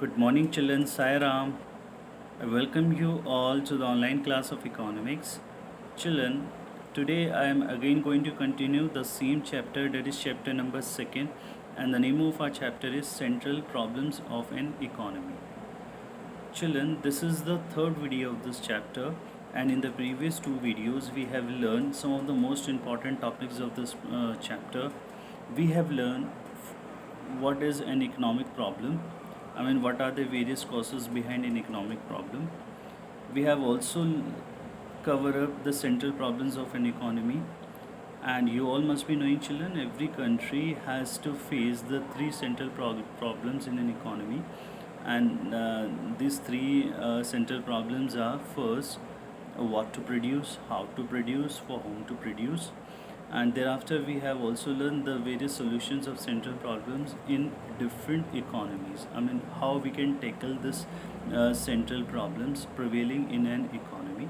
Good morning, children. Sai Ram. I welcome you all to the online class of economics. Children, today I am again going to continue the same chapter, that is chapter number 2nd, and the name of our chapter is Central Problems of an Economy. Children, this is the third video of this chapter, and in the previous two videos we have learned some of the most important topics of this chapter. We have learned what is an economic problem. What are the various causes behind an economic problem. We have also covered up the central problems of an economy. And you all must be knowing, children, every country has to face the three central problems in an economy. And these three central problems are: first, what to produce, how to produce, for whom to produce. And thereafter we have also learned the various solutions of central problems in different economies. How we can tackle this central problems prevailing in an economy.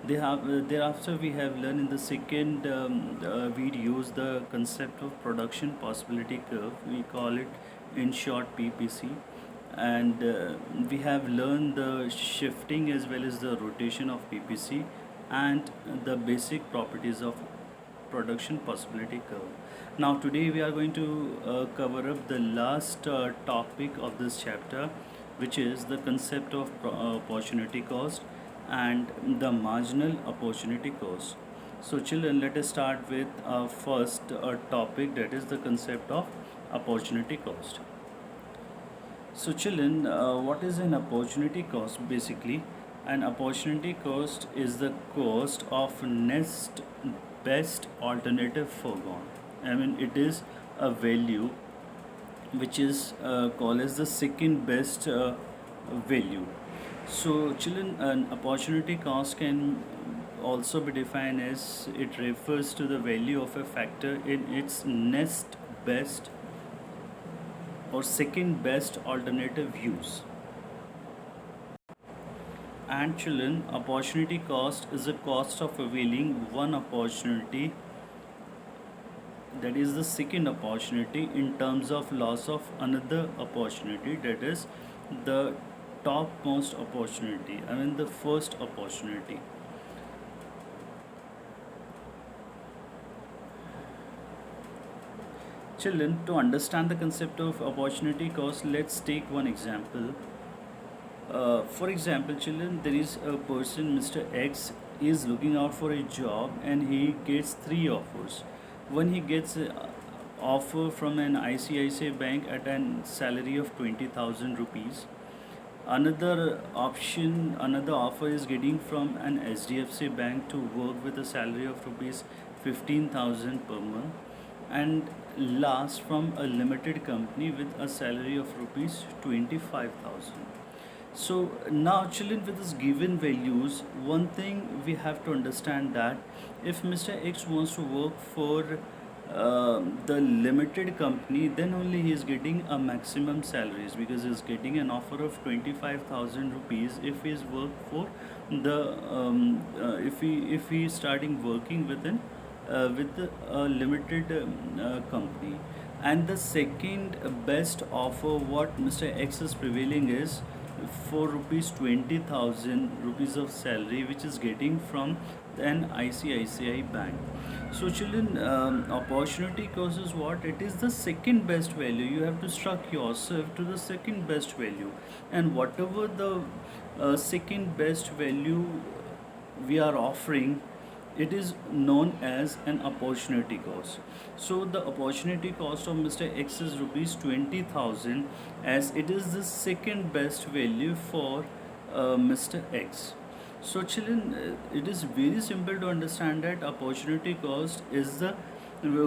Thereafter we have learned in the second videos the concept of production possibility curve. We call it in short PPC. And we have learned the shifting as well as the rotation of PPC and the basic properties of production possibility curve. Now today we are going to cover up the last topic of this chapter, which is the concept of opportunity cost and the marginal opportunity cost. So children, let us start with first topic, that is the concept of opportunity cost. So children, what is an opportunity cost? Basically, an opportunity cost is the cost of next best alternative foregone. It is a value which is called as the second best value. So children, an opportunity cost can also be defined as it refers to the value of a factor in its next best or second best alternative use. And children, opportunity cost is the cost of availing one opportunity, that is the second opportunity, in terms of loss of another opportunity, that is the topmost opportunity, the first opportunity. Children, to understand the concept of opportunity cost, let's take one example. For example, children, there is a person, Mr. X, is looking out for a job and he gets three offers. When he gets an offer from an ICICI bank at a salary of 20,000 rupees. Another offer is getting from an SDFC bank to work with a salary of rupees 15,000 per month, and last from a limited company with a salary of rupees 25,000. So now children, with this given values, one thing we have to understand that if Mr. X wants to work for the limited company, then only he is getting a maximum salaries, because he is getting an offer of 25,000 rupees if he is work for the if he is starting working with the limited company. And the second best offer what Mr. X is prevailing is for rupees 20,000 rupees of salary, which is getting from an ICICI bank. So children, opportunity cost is what? It is the second best value. You have to struck yourself to the second best value, and whatever the second best value we are offering, it is known as an opportunity cost. So the opportunity cost of Mr. X is rupees 20,000, as it is the second best value for Mr. X. So children, it is very simple to understand that opportunity cost is the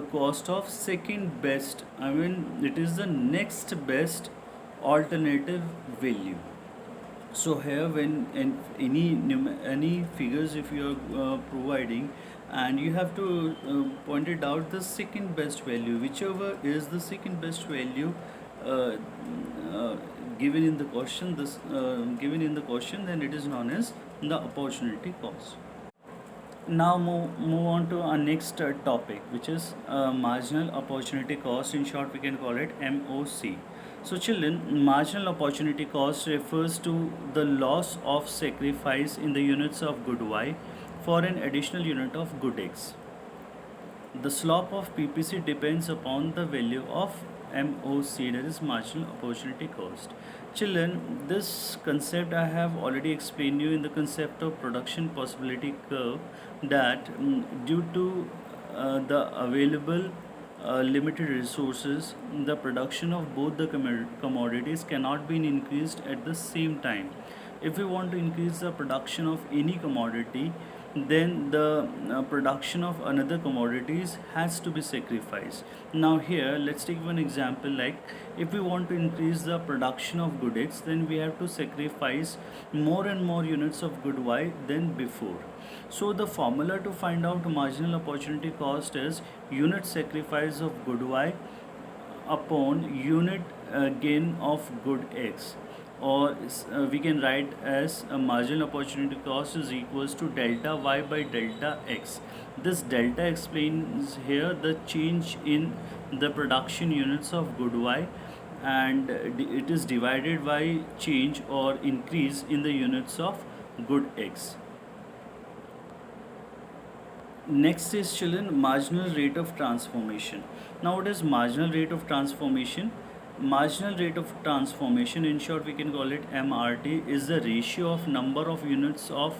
cost of second best. It is the next best alternative value. So here, when any figures if you are providing, and you have to point it out the second best value, whichever is the second best value uh, uh, given in the question, then it is known as the opportunity cost. Now move on to our next topic, which is marginal opportunity cost. In short, we can call it MOC. So children, marginal opportunity cost refers to the loss of sacrifice in the units of good y for an additional unit of good x. The slope of PPC depends upon the value of MOC, that is marginal opportunity cost. Children, this concept I have already explained you in the concept of production possibility curve, that due to the available limited resources, the production of both the commodities cannot be increased at the same time. If we want to increase the production of any commodity, then the production of another commodities has to be sacrificed. Now here let's take one example, like if we want to increase the production of good x, then we have to sacrifice more and more units of good y than before. So the formula to find out marginal opportunity cost is unit sacrifice of good y upon unit gain of good x, or we can write as a marginal opportunity cost is equals to delta y by delta x. This delta explains here the change in the production units of good y, and it is divided by change or increase in the units of good x. Next is children marginal rate of transformation. Now what is marginal rate of transformation? Marginal rate of transformation, in short we can call it MRT, is the ratio of number of units of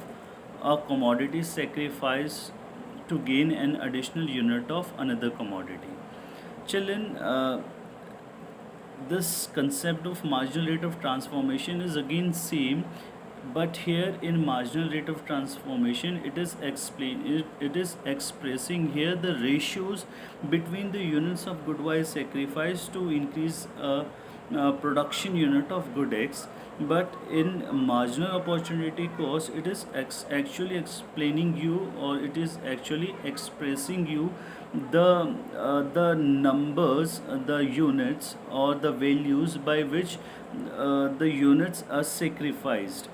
a commodity sacrificed to gain an additional unit of another commodity. Children, this concept of marginal rate of transformation is again same, but here in marginal rate of transformation it is expressing here the ratios between the units of good y sacrificed to increase a production unit of good x. But in marginal opportunity cost, it is actually explaining you, or it is actually expressing you the numbers, the units or the values by which the units are sacrificed.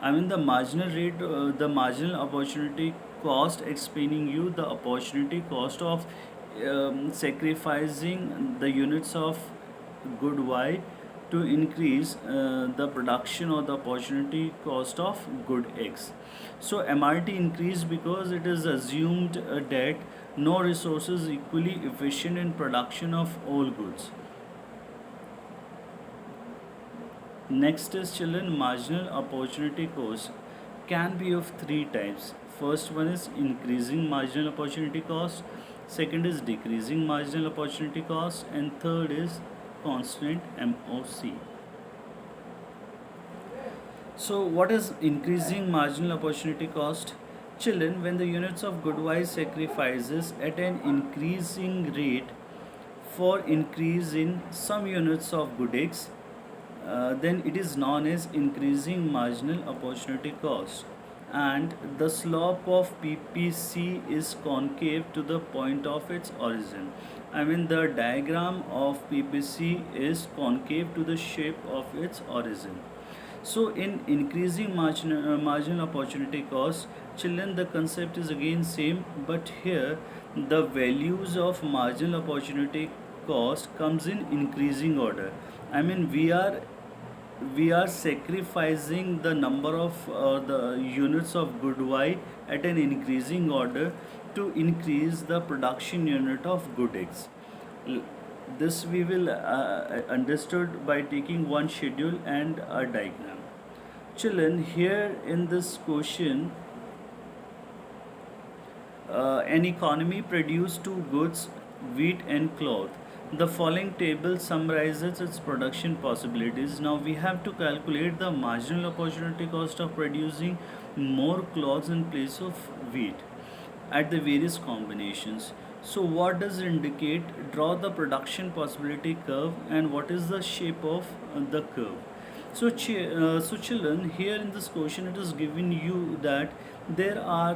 I mean the marginal rate, the marginal opportunity cost explaining you the opportunity cost of sacrificing the units of good y to increase the production or the opportunity cost of good x. So MRT increased because it is assumed that no resources equally efficient in production of all goods. Next is children marginal opportunity cost can be of three types. First one is increasing marginal opportunity cost, second is decreasing marginal opportunity cost, and third is constant MOC. So what is increasing marginal opportunity cost? Children, when the units of good y sacrifices at an increasing rate for increase in some units of good x, then it is known as increasing marginal opportunity cost, and the slope of PPC is concave to the point of its origin. I mean the diagram of PPC is concave to the shape of its origin. So in increasing marginal opportunity cost, children, the concept is again same, but here the values of marginal opportunity cost comes in increasing order. I mean we are sacrificing the number of the units of good y at an increasing order to increase the production unit of good x. This we will understood by taking one schedule and a diagram. Children, here in this question, an economy produced two goods, wheat and cloth. The following table summarizes its production possibilities. Now we have to calculate the marginal opportunity cost of producing more cloths in place of wheat at the various combinations. So what does it indicate? Draw the production possibility curve, and what is the shape of the curve. So children, here in this question it is given you that there are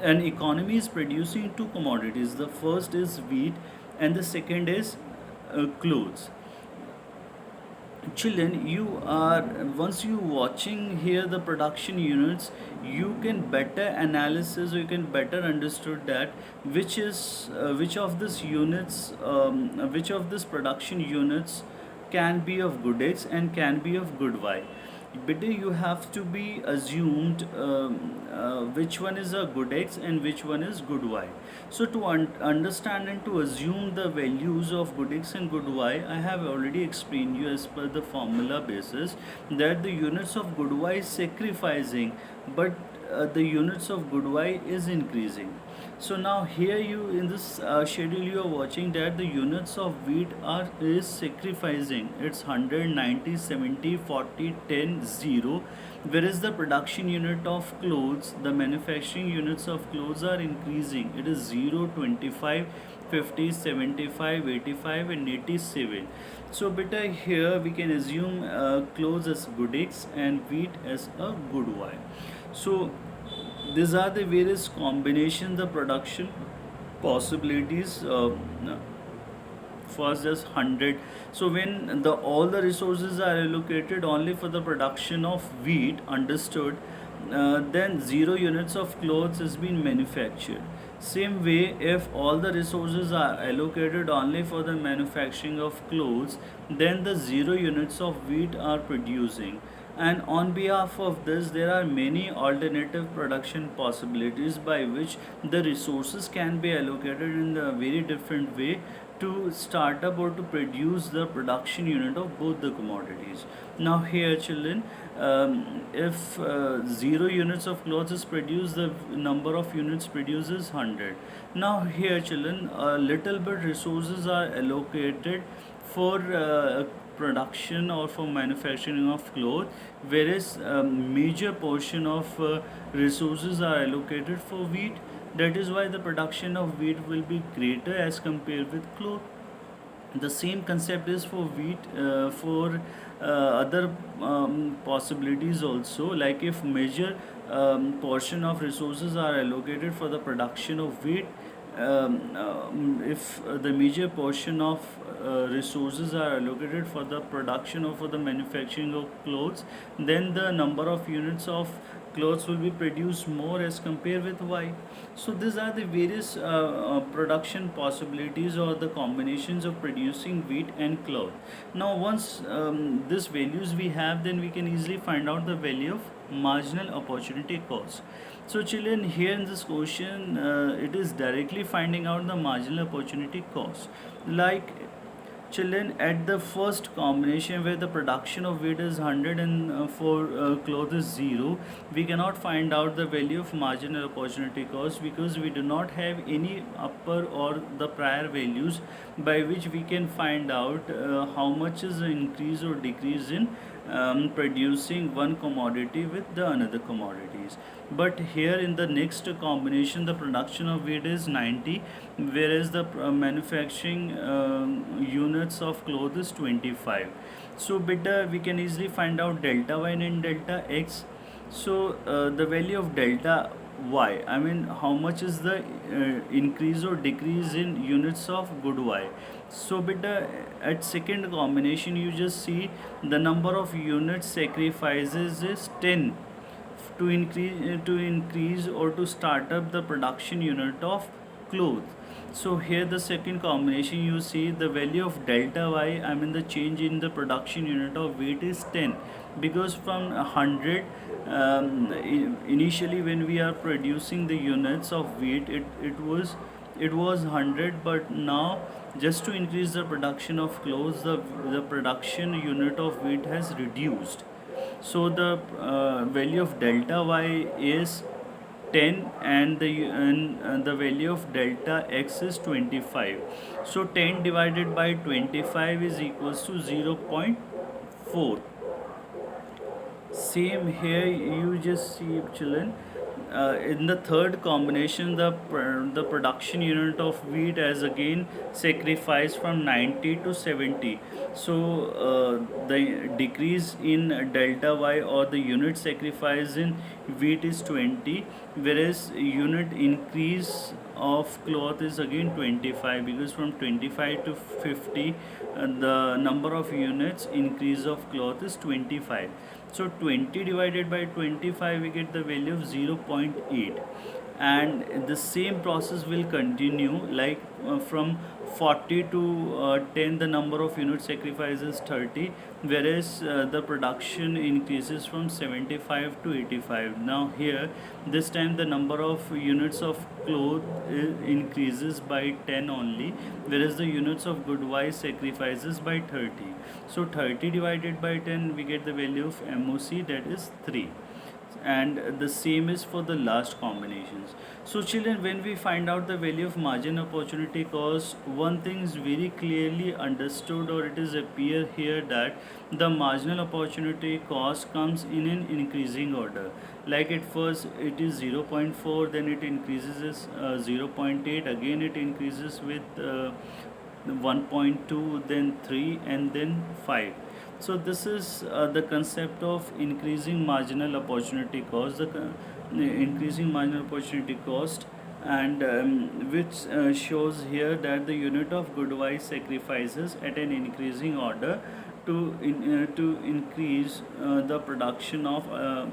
an economy is producing two commodities. The first is wheat and the second is clothes. Children, you are, once you watching here the production units, you can better analysis, or you can better understood that which of this units, which of this production units can be of good X and can be of good Y. Better you have to be assumed which one is a good X and which one is good Y. So to understand and to assume the values of good X and good Y, I have already explained you as per the formula basis that the units of good Y is sacrificing, but the units of good Y is increasing. So now here you in this schedule you are watching that the units of wheat are is sacrificing. It's 100, 90, 70, 40, 10, 0. Whereas the production unit of clothes, the manufacturing units of clothes are increasing. It is 0, 25, 50, 75, 85 and 87. So beta here we can assume clothes as good X and wheat as a good Y. So these are the various combinations, the production possibilities. First is 100. So when the all the resources are allocated only for the production of wheat, understood, then 0 units of clothes has been manufactured. Same way, if all the resources are allocated only for the manufacturing of clothes, then the 0 units of wheat are producing. And on behalf of this, there are many alternative production possibilities by which the resources can be allocated in a very different way to start up or to produce the production unit of both the commodities. Now here children, if 0 units of clothes is produced, the number of units produced is 100. Now here children, a little bit resources are allocated for production or for manufacturing of cloth, whereas major portion of resources are allocated for wheat. That is why the production of wheat will be greater as compared with cloth. The same concept is for wheat, for other possibilities also, like if major portion of resources are allocated for the production of wheat, if the major portion of resources are allocated for the production or for the manufacturing of clothes, then the number of units of clothes will be produced more as compared with Y. So these are the various production possibilities or the combinations of producing wheat and cloth. Now once these values we have, then we can easily find out the value of marginal opportunity cost. So children, here in this question, it is directly finding out the marginal opportunity cost. Like children, at the first combination where the production of wheat is 100 and for cloth is 0, we cannot find out the value of marginal opportunity cost because we do not have any upper or the prior values by which we can find out how much is the increase or decrease in producing one commodity with the another commodities. But here in the next combination, the production of wheat is 90, whereas the manufacturing units of cloth is 25. So beta we can easily find out delta y and delta x. So the value of delta y, I mean how much is the increase or decrease in units of good y. So beta at second combination you just see the number of units sacrifices is 10 to increase or to start up the production unit of cloth. So here the second combination you see the value of delta y, I mean the change in the production unit of wheat is 10, because from 100 initially when we are producing the units of wheat, it was 100, but now just to increase the production of clothes, the production unit of wheat has reduced. So the value of delta y is 10 and the value of delta x is 25. So 10 divided by 25 is equals to 0.4. Same here you just see children, in the third combination the production unit of wheat has again sacrificed from 90 to 70. So the decrease in delta y or the unit sacrifice in wheat is 20, whereas unit increase of cloth is again 25, because from 25 to 50 the number of units increase of cloth is 25. So 20 divided by 25 we get the value of 0.8. and the same process will continue, like from 40 to 10 the number of unit sacrifices 30, whereas the production increases from 75 to 85. Now here, this time the number of units of cloth increases by 10 only, whereas the units of good wise sacrifices by 30. So 30 divided by 10, we get the value of MOC, that is 3, and the same is for the last combinations. So children, when we find out the value of margin opportunity cost, one thing is very clearly understood, or it is appear here, that the marginal opportunity cost comes in an increasing order. Like at first it is 0.4, then it increases 0.8, again it increases with 1.2, then 3, and then 5. So this is the concept of increasing marginal opportunity cost, the increasing marginal opportunity cost, and which shows here that the unit of goodwise sacrifices at an increasing order to increase the production of uh,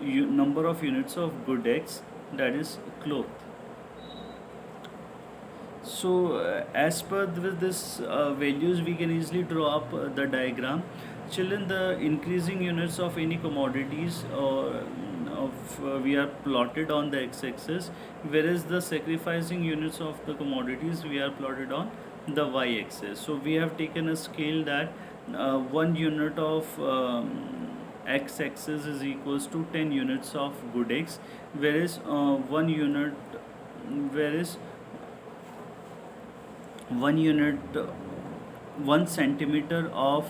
number of units of good X, that is cloth. So as per this values, we can easily draw up the diagram. Children, the increasing units of any commodities we are plotted on the x-axis, whereas the sacrificing units of the commodities we are plotted on the y-axis. So we have taken a scale that 1 unit of x-axis is equals to 10 units of good X, whereas 1 unit 1 centimeter of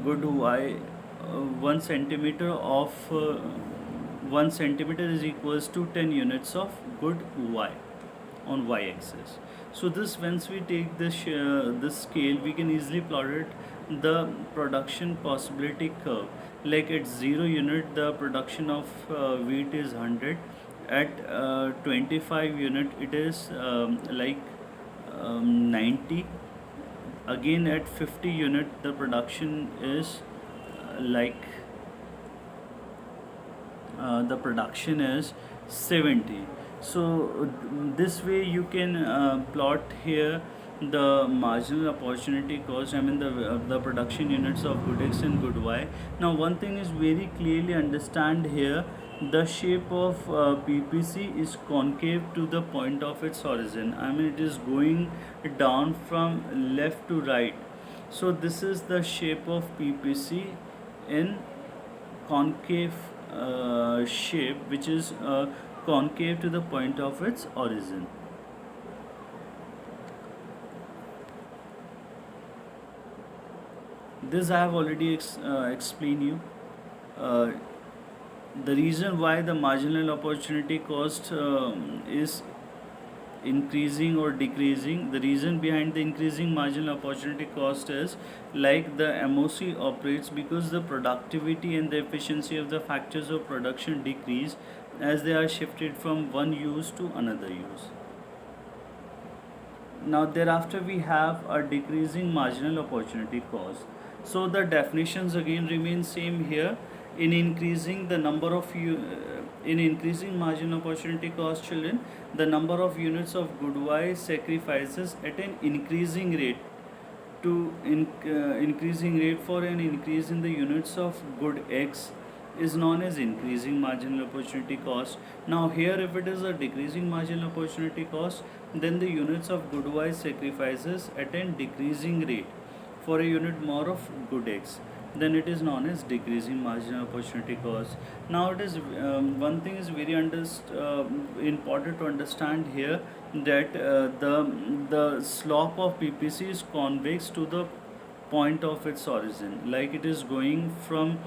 good Y, 1 centimeter of 1 centimeter is equals to 10 units of good Y on y-axis. So this, once we take this scale, we can easily plot it the production possibility curve. Like at 0 unit, the production of wheat is 100. At 25 unit, it is 90. Again at 50 unit, the production is the production is 70. So this way you can plot here the marginal opportunity cost, I mean the production units of good X and good Y. Now one thing is very clearly understand here, the shape of PPC is concave to the point of its origin, I mean it is going down from left to right. So this is the shape of PPC in concave shape, which is concave to the point of its origin. This I have already explained you. Uh, the reason why the marginal opportunity cost is increasing or decreasing, the reason behind the increasing marginal opportunity cost is like the MOC operates because the productivity and the efficiency of the factors of production decrease as they are shifted from one use to another use. Now thereafter we have a decreasing marginal opportunity cost. So the definitions again remain same here. In increasing the number of in increasing marginal opportunity cost, children, the number of units of goodwill sacrifices at an increasing rate increasing rate for an increase in the units of good X is known as increasing marginal opportunity cost. Now here, if it is a decreasing marginal opportunity cost, then the units of good Y sacrifices at a decreasing rate for a unit more of good X, then it is known as decreasing marginal opportunity cost. Now it is one thing is very important to understand here, that the slope of PPC is convex to the point of its origin, like it is going from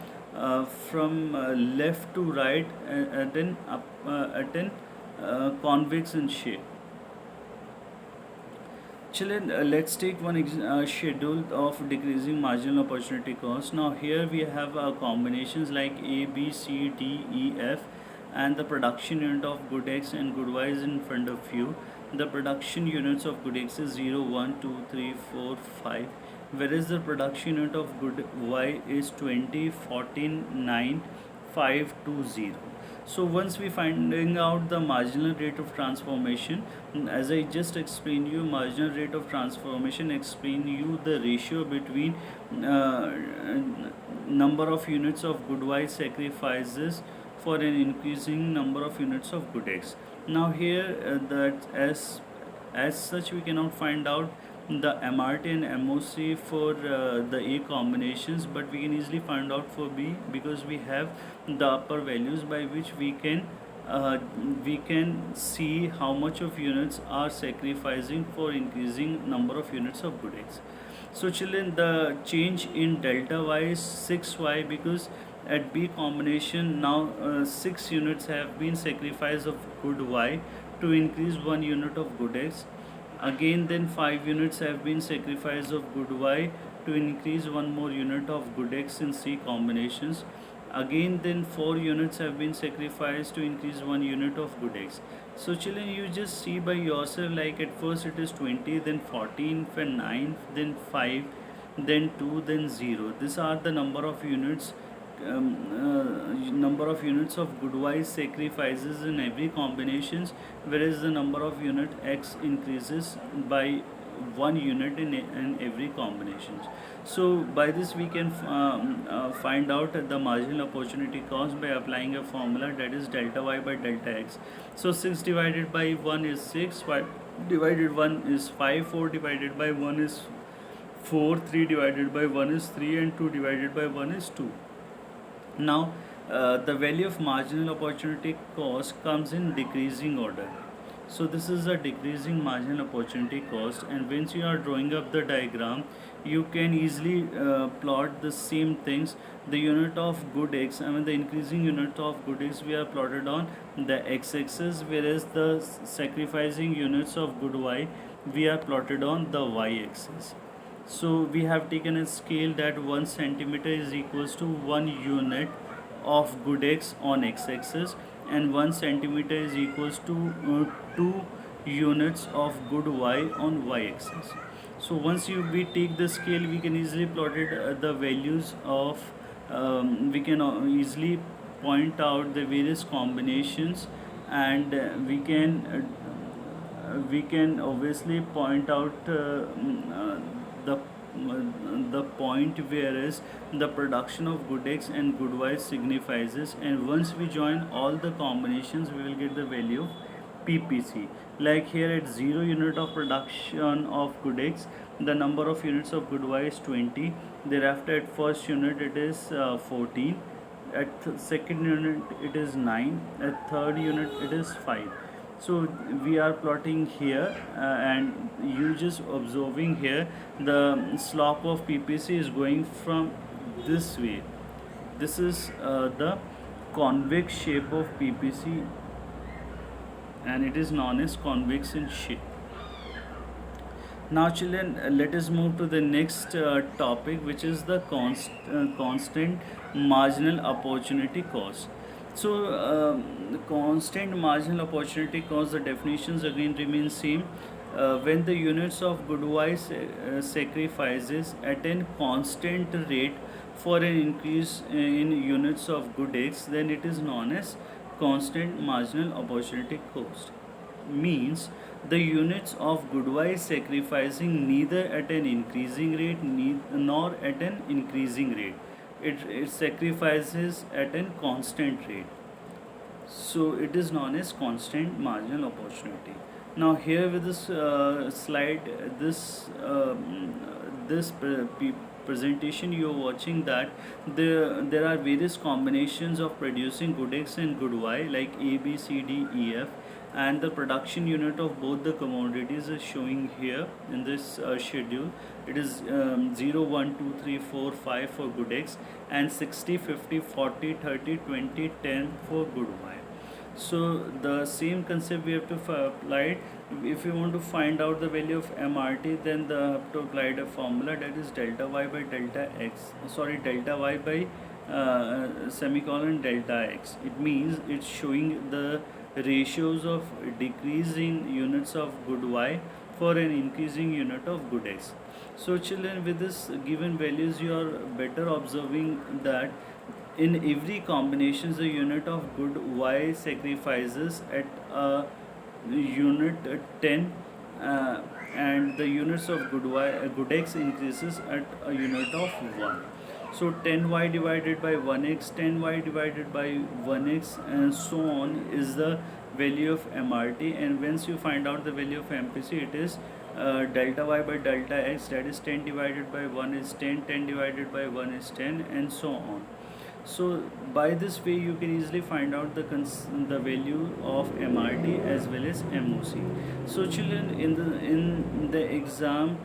left to right at an convex in shape. Children, let's take one schedule of decreasing marginal opportunity cost. Now here we have combinations like A, B, C, D, E, F, and the production unit of good X and good Y is in front of you. The production units of good X is 0, 1, 2, 3, 4, 5, whereas the production unit of good y is 20, 14, 9, 5, 2, 0. So once we finding out the marginal rate of transformation, as I just explained you, marginal rate of transformation explain you the ratio between uh, number of units of good y sacrifices for an increasing number of units of good x. Now here that as such we cannot find out the MRT and MOC for the A combinations, but we can easily find out for B because we have the upper values by which uh, we can see how much of units are sacrificing for increasing number of units of good x. So children, the change in delta y is 6y because at B combination now 6 units have been sacrificed of good y to increase 1 unit of good x. Again then 5 units have been sacrificed of good y to increase 1 more unit of good x in C combinations. Again then 4 units have been sacrificed to increase 1 unit of good x. So children, you just see by yourself, like at first it is 20, then 14, then 9, then 5, then 2, then 0. These are the number of units of good y sacrifices in every combinations, whereas the number of unit x increases by 1 unit in every combinations. So by this we can find out the marginal opportunity cost by applying a formula, that is delta y by delta x. So 6 divided by 1 is 6, 5 divided 1 is 5, 4 divided by 1 is 4, 3 divided by 1 is 3, and 2 divided by 1 is 2. Now the value of marginal opportunity cost comes in decreasing order. So this is a decreasing marginal opportunity cost, and once you are drawing up the diagram, you can easily plot the same things. The unit of good x, I mean the increasing unit of good x, we are plotted on the x-axis, whereas the sacrificing units of good y, we are plotted on the y-axis. So we have taken a scale that 1 centimeter is equals to 1 unit of good x on x-axis, and 1 centimeter is equals to 2 units of good y on y-axis. So once we take the scale, we can easily plot it the values of we can easily point out the various combinations, and we can obviously point out the the point where is the production of good x and good y signifies, and once we join all the combinations we will get the value of PPC. Like here at 0 unit of production of good x, the number of units of good y is 20. Thereafter at first unit it is 14, at second unit it is 9, at third unit it is 5. So we are plotting here and you just observing here the slope of PPC is going from this way. This is the convex shape of PPC, and it is known as convex in shape. Now children, let us move to the next topic, which is the constant marginal opportunity cost. So the constant marginal opportunity cost, the definitions again remain same. When the units of good y sacrifices at a constant rate for an increase in units of good x, then it is known as constant marginal opportunity cost. Means the units of good y sacrificing neither at an increasing rate nor at an increasing rate. It sacrifices at a constant rate. So it is known as constant marginal opportunity. Now here with this slide, this presentation you are watching, that there are various combinations of producing good x and good y, like A, B, C, D, E, F, and the production unit of both the commodities is showing here in this schedule. It is 0, 1, 2, 3, 4, 5 for good x, and 60, 50, 40, 30, 20, 10 for good y. So the same concept we have to apply it. If you want to find out the value of MRT, then the have to apply the formula, that is delta y by delta x, sorry, delta y by semicolon delta x. It means it's showing the ratios of decreasing units of good y for an increasing unit of good x. So children, with this given values, you are better observing that in every combinations the unit of good y sacrifices at a unit 10, and the units of good y good x increases at a unit of 1. So 10y divided by 1x, 10y divided by 1x, and so on is the value of MRT. And once you find out the value of MPC, it is delta y by delta x, that is 10 divided by 1 is 10, 10 divided by 1 is 10, and so on. So by this way you can easily find out the value of MRT as well as MOC. So children, in the exam,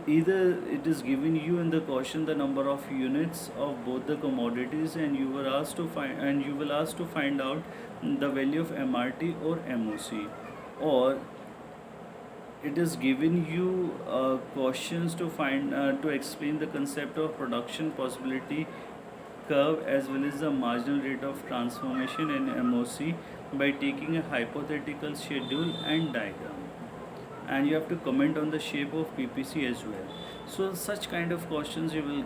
either it is given you in the question the number of units of both the commodities, and you were asked to find, and you will ask to find out the value of MRT or MOC, or it is given you questions to find to explain the concept of production possibility curve as well as the marginal rate of transformation in MOC by taking a hypothetical schedule and diagram, and you have to comment on the shape of PPC as well. So such kind of questions you will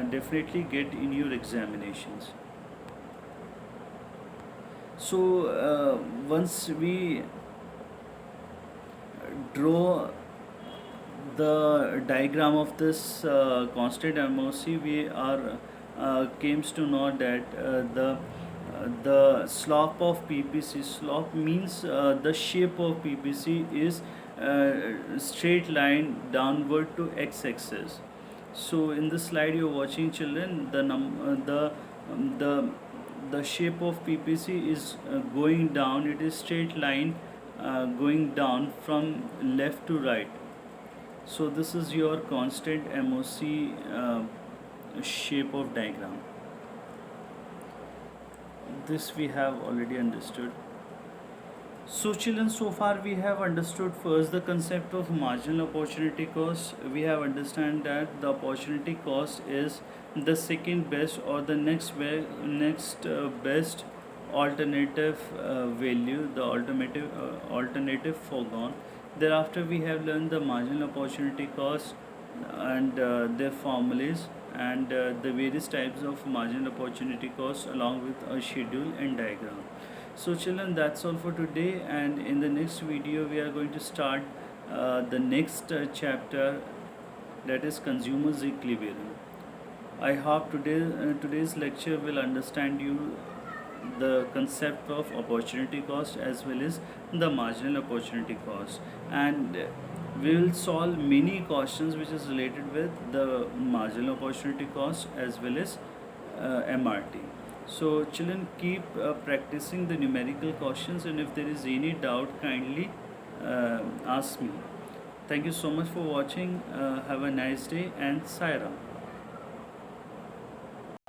definitely get in your examinations. So once we draw the diagram of this constant MOC, we are comes to know that the slope of PPC, slope means the shape of PPC is straight line downward to x-axis. So in this slide you're watching, children, the shape of PPC is going down. It is straight line going down from left to right. So this is your constant MOC shape of diagram. This we have already understood. So children, so far we have understood first the concept of marginal opportunity cost. We have understand that the opportunity cost is the second best or the next best alternative value, the alternative foregone. Thereafter we have learned the marginal opportunity cost and their formulas, and the various types of marginal opportunity cost along with a schedule and diagram. So children, that's all for today, and in the next video we are going to start the next chapter, that is consumers equilibrium. I hope today's lecture will understand you the concept of opportunity cost as well as the marginal opportunity cost, and we will solve many questions which is related with the marginal opportunity cost as well as MRT. So children, keep practicing the numerical questions, and if there is any doubt, kindly ask me. Thank you so much for watching. Have a nice day, and Sai Ram.